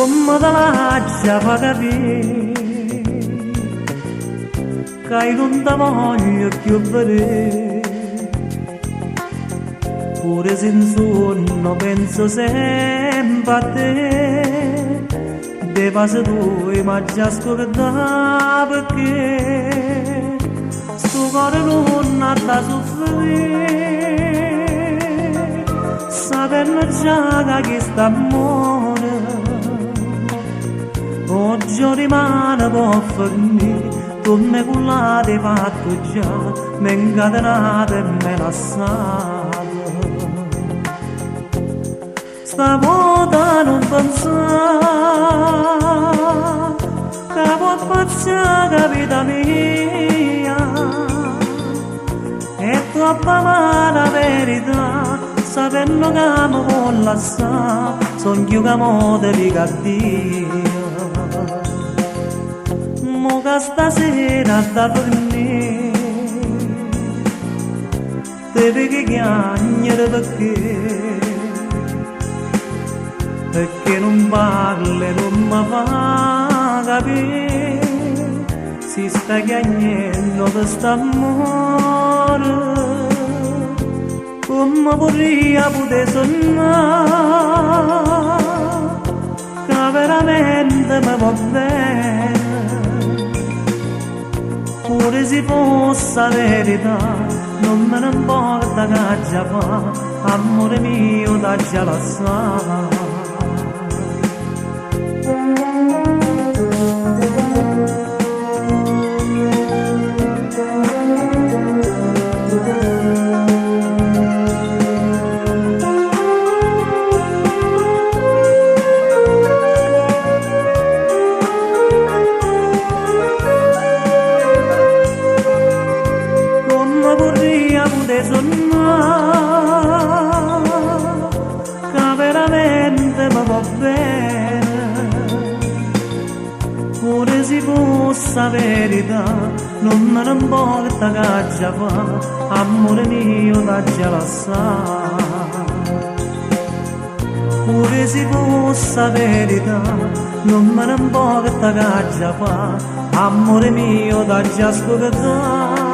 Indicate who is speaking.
Speaker 1: come te la fa capire che io non ti voglio più vedere. Pure se in sonno penso sempre a te, de fase tue ma già scordata perché sto cuore non ha da soffrire, sapendo già che sta amore oggi rimane può finire, come quella ti fatto già, mi incatenata e me lasciata. Stavolta non pensare che può passare la vita mia, è troppo amara la verità, sapendo che mi vuol lasciare, son più che mo te dica addio. Mo che stasera da dormire, devi che chiagnere perché non parli, non mi fa capire, si sta chiagnendo per st'amore, come vorrei poter sonnare, che veramente mi va bene, pure se fosse la verità, non me ne importa che già fa, amore mio da già lasciare. Che veramente mi va bene, pure se fosse la verità, non me ne importa che già fa, amore mio da già lasciare. Pure se fosse la verità, non me ne importa che già fa, amore mio da già scordare.